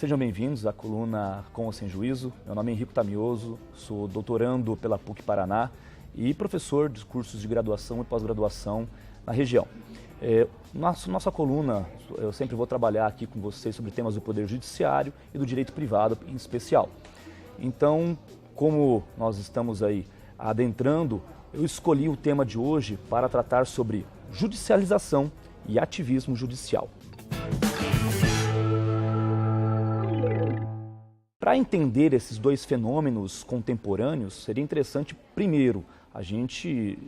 Sejam bem-vindos à coluna Com ou Sem Juízo. Meu nome é Henrico Tamioso, sou doutorando pela PUC Paraná e professor de cursos de graduação e pós-graduação na região. Nossa coluna, eu sempre vou trabalhar aqui com vocês sobre temas do Poder Judiciário e do direito privado em especial. Então, como nós estamos aí adentrando, eu escolhi o tema de hoje para tratar sobre judicialização e ativismo judicial. Para entender esses dois fenômenos contemporâneos, seria interessante, primeiro, a gente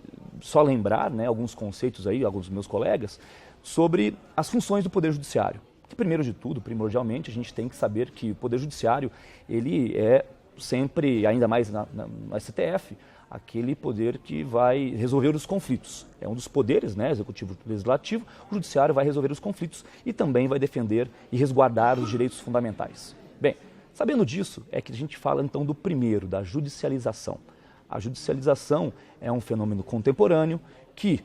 só lembrar, alguns conceitos aí, alguns dos meus colegas, sobre as funções do Poder Judiciário. Que, primeiro de tudo, primordialmente, a gente tem que saber que o Poder Judiciário, ele é sempre, ainda mais no STF, aquele poder que vai resolver os conflitos. É um dos poderes, executivo e legislativo, o Judiciário vai resolver os conflitos e também vai defender e resguardar os direitos fundamentais. Bem, sabendo disso, é que a gente fala então do primeiro, da judicialização. A judicialização é um fenômeno contemporâneo que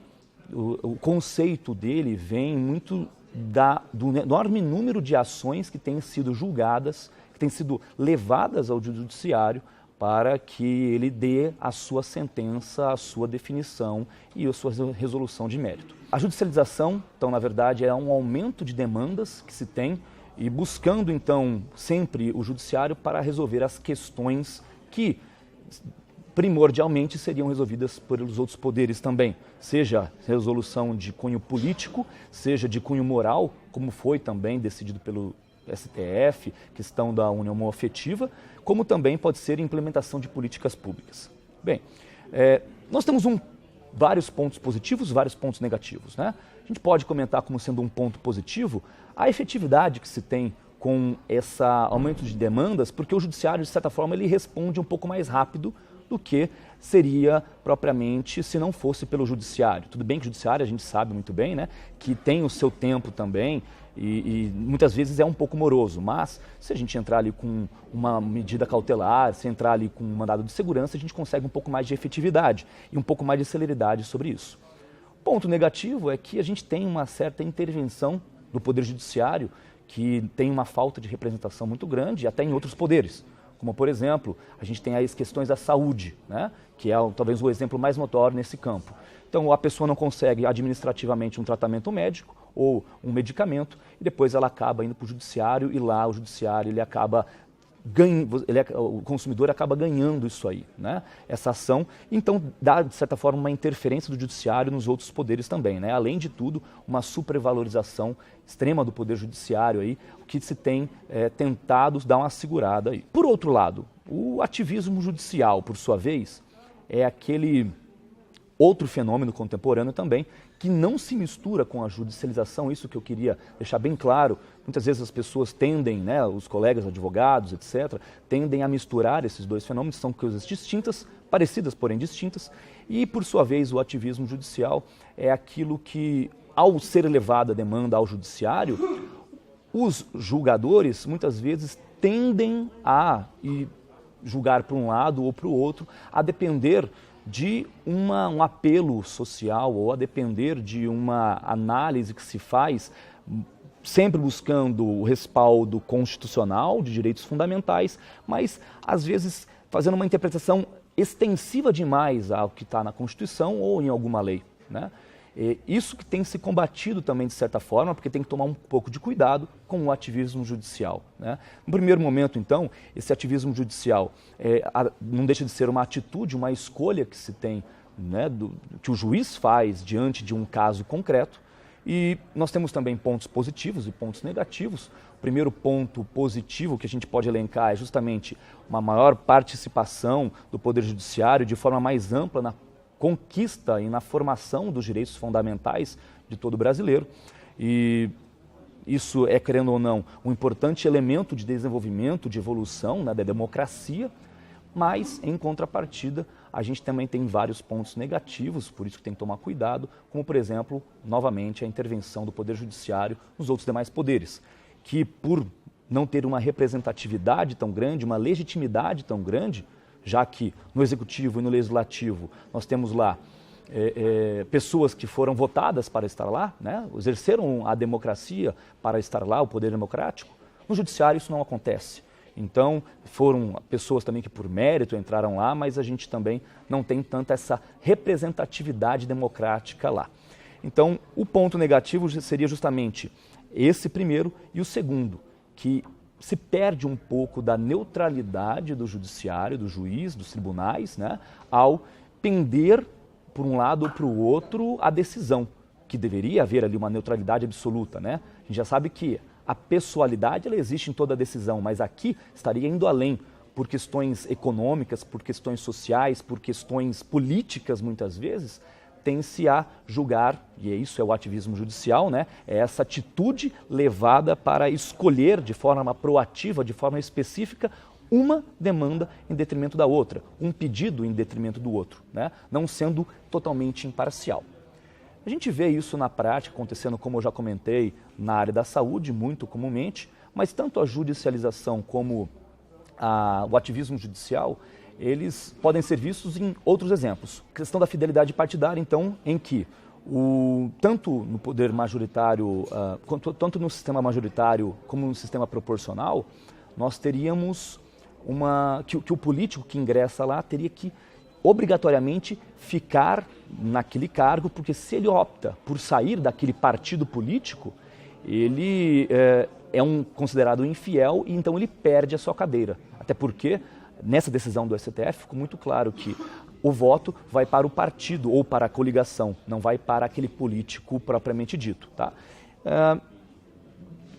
o conceito dele vem muito do enorme número de ações que têm sido julgadas, que têm sido levadas ao judiciário para que ele dê a sua sentença, a sua definição e a sua resolução de mérito. A judicialização, então, na verdade, é um aumento de demandas que se tem e buscando, então, sempre o judiciário para resolver as questões que primordialmente seriam resolvidas pelos outros poderes também, seja resolução de cunho político, seja de cunho moral, como foi também decidido pelo STF, questão da união homoafetiva, como também pode ser implementação de políticas públicas. Bem, nós temos vários pontos positivos, vários pontos negativos, A gente pode comentar como sendo um ponto positivo a efetividade que se tem com esse aumento de demandas, porque o judiciário, de certa forma, ele responde um pouco mais rápido do que seria propriamente se não fosse pelo judiciário. Tudo bem que o judiciário, a gente sabe muito bem, que tem o seu tempo também e muitas vezes é um pouco moroso, mas se a gente entrar ali com uma medida cautelar, se entrar ali com um mandado de segurança, a gente consegue um pouco mais de efetividade e um pouco mais de celeridade sobre isso. Ponto negativo é que a gente tem uma certa intervenção do Poder Judiciário que tem uma falta de representação muito grande, até em outros poderes. Como, por exemplo, a gente tem as questões da saúde, que é talvez o exemplo mais notório nesse campo. Então, a pessoa não consegue administrativamente um tratamento médico ou um medicamento e depois ela acaba indo para o judiciário e lá o judiciário ele acaba o consumidor acaba ganhando isso aí, essa ação. Então, dá, de certa forma, uma interferência do judiciário nos outros poderes também. Além de tudo, uma supervalorização extrema do poder judiciário, aí, o que se tem tentado dar uma segurada aí. Por outro lado, o ativismo judicial, por sua vez, é aquele outro fenômeno contemporâneo também, que não se mistura com a judicialização, isso que eu queria deixar bem claro. Muitas vezes as pessoas tendem, os colegas advogados, etc., tendem a misturar esses dois fenômenos, são coisas distintas, parecidas, porém distintas, e, por sua vez, o ativismo judicial é aquilo que, ao ser elevada a demanda ao judiciário, os julgadores, muitas vezes, tendem a julgar para um lado ou para o outro, a depender de um apelo social ou a depender de uma análise que se faz sempre buscando o respaldo constitucional de direitos fundamentais, mas às vezes fazendo uma interpretação extensiva demais ao que está na Constituição ou em alguma lei. Isso que tem se combatido também de certa forma, porque tem que tomar um pouco de cuidado com o ativismo judicial. No primeiro momento, então, esse ativismo judicial não deixa de ser uma atitude, uma escolha que se tem, que o juiz faz diante de um caso concreto. E nós temos também pontos positivos e pontos negativos. O primeiro ponto positivo que a gente pode elencar é justamente uma maior participação do Poder Judiciário de forma mais ampla na conquista e na formação dos direitos fundamentais de todo brasileiro. E isso é, querendo ou não, um importante elemento de desenvolvimento, de evolução da democracia, mas, em contrapartida, a gente também tem vários pontos negativos, por isso que tem que tomar cuidado, como, por exemplo, novamente, a intervenção do Poder Judiciário nos outros demais poderes, que, por não ter uma representatividade tão grande, uma legitimidade tão grande, já que no Executivo e no Legislativo nós temos lá pessoas que foram votadas para estar lá, exerceram a democracia para estar lá, o poder democrático, No judiciário isso não acontece. Então, foram pessoas também que por mérito entraram lá, mas a gente também não tem tanta essa representatividade democrática lá. Então, o ponto negativo seria justamente esse primeiro e o segundo, que se perde um pouco da neutralidade do judiciário, do juiz, dos tribunais, né, ao pender por um lado ou para o outro a decisão, que deveria haver ali uma neutralidade absoluta, né? A gente já sabe que a pessoalidade ela existe em toda decisão, mas aqui estaria indo além por questões econômicas, por questões sociais, por questões políticas muitas vezes, tem-se a julgar, e isso é o ativismo judicial, né? É essa atitude levada para escolher de forma proativa, de forma específica, uma demanda em detrimento da outra, um pedido em detrimento do outro, né? Não sendo totalmente imparcial. A gente vê isso na prática acontecendo, como eu já comentei, na área da saúde, muito comumente, mas tanto a judicialização como o ativismo judicial, eles podem ser vistos em outros exemplos. A questão da fidelidade partidária, então, em que tanto no poder majoritário, tanto no sistema majoritário como no sistema proporcional, nós teríamos que o político que ingressa lá teria que obrigatoriamente ficar naquele cargo, porque se ele opta por sair daquele partido político, ele considerado infiel e então ele perde a sua cadeira. Até porque, nessa decisão do STF, ficou muito claro que o voto vai para o partido ou para a coligação, não vai para aquele político propriamente dito. Tá?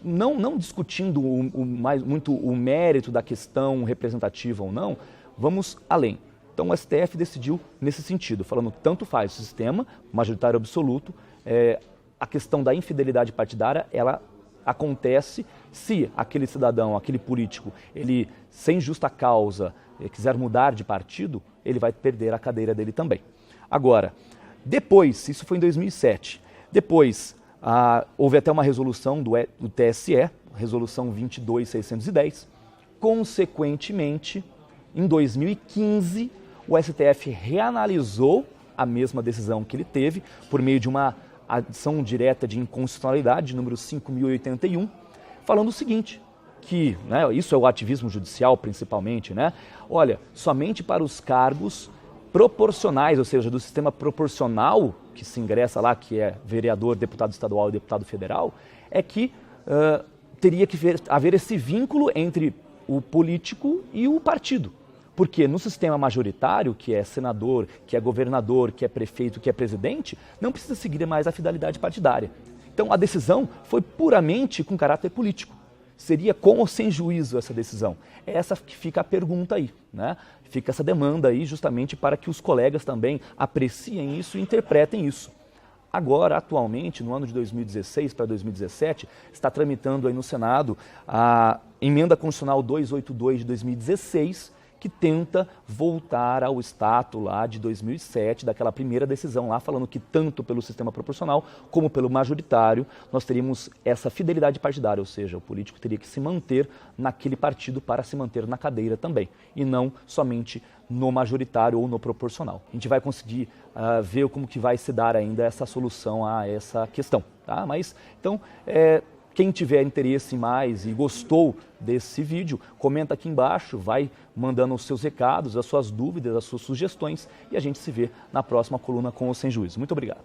Não discutindo muito o mérito da questão representativa ou não, vamos além. Então o STF decidiu nesse sentido, falando tanto faz o sistema majoritário absoluto, a questão da infidelidade partidária, ela acontece se aquele cidadão, aquele político, ele sem justa causa quiser mudar de partido, ele vai perder a cadeira dele também. Agora, depois, isso foi em 2007, depois houve até uma resolução do TSE, resolução 22.610, consequentemente, em 2015, o STF reanalisou a mesma decisão que ele teve por meio de uma ação direta de inconstitucionalidade, número 5.081, falando o seguinte, que isso é o ativismo judicial principalmente, né? Olha, somente para os cargos proporcionais, ou seja, do sistema proporcional que se ingressa lá, que é vereador, deputado estadual e deputado federal, é que teria que haver esse vínculo entre o político e o partido. Porque no sistema majoritário, que é senador, que é governador, que é prefeito, que é presidente, não precisa seguir mais a fidelidade partidária. Então a decisão foi puramente com caráter político. Seria com ou sem juízo essa decisão? É essa que fica a pergunta aí, né? Fica essa demanda aí justamente para que os colegas também apreciem isso e interpretem isso. Agora, atualmente, no ano de 2016 para 2017, está tramitando aí no Senado a Emenda Constitucional 282 de 2016, que tenta voltar ao status lá de 2007, daquela primeira decisão lá, falando que tanto pelo sistema proporcional como pelo majoritário, nós teríamos essa fidelidade partidária, ou seja, o político teria que se manter naquele partido para se manter na cadeira também, e não somente no majoritário ou no proporcional. A gente vai conseguir ver como que vai se dar ainda essa solução a essa questão, tá? Mas, então, quem tiver interesse mais e gostou desse vídeo, comenta aqui embaixo, vai mandando os seus recados, as suas dúvidas, as suas sugestões e a gente se vê na próxima coluna com ou sem juízo. Muito obrigado.